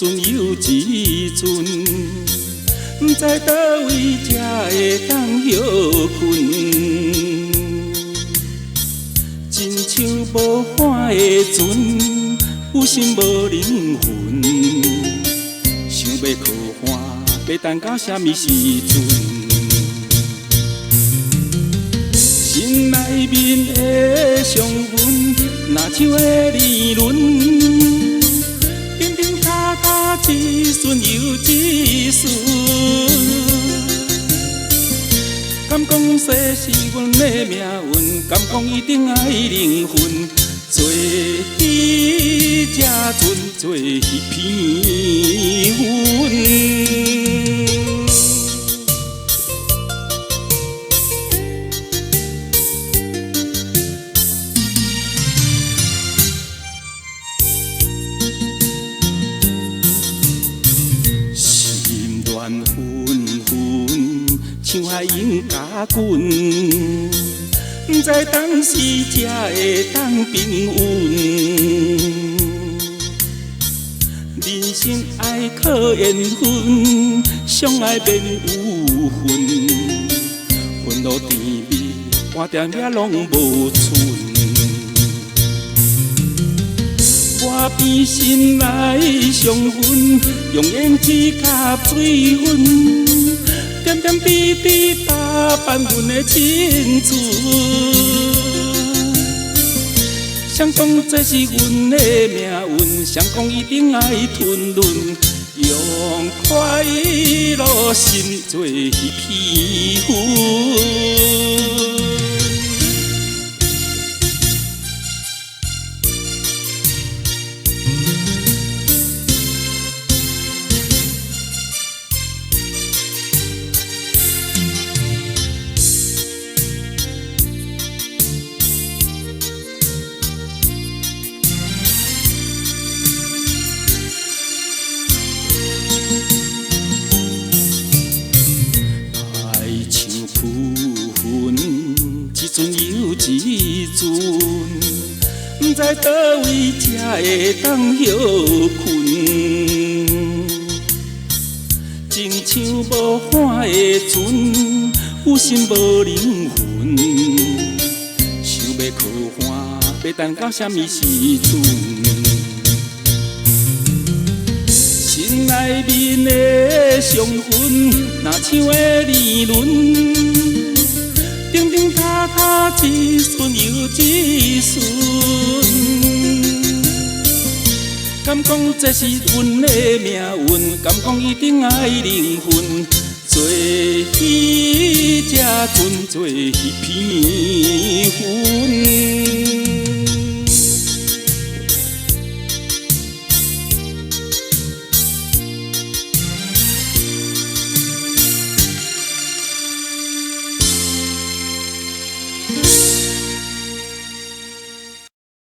阵又一阵，不知倒位才会当歇困。亲像无喊的船，有心无灵魂，想要靠岸，要等到什么时阵？心内面的伤痕，若像个年轮，叮叮塔塔一瞬又一瞬。敢讲世是阮的命运，敢讲一定爱灵魂，做彼才船，做彼片云。像海涌加滚，不知当时才会当平稳。人生爱靠缘分，相爱免有份，分路甜蜜，换点也拢无剩。我边心内伤痕，用胭脂甲水粉。点点滴滴打扮阮的青春，谁讲这是阮的命运？谁讲一定爱吞沦？用快乐心做彼片云。一阵又一阵，不知倒位才会当歇困。亲像无喊的船，有心无灵魂，想要靠岸，要等到什么时阵？心内面的伤痕，若像个年轮。叮叮塔塔一瞬又一瞬，敢讲这是阮的命运？敢讲一定爱灵魂？做彼才船，做彼片云。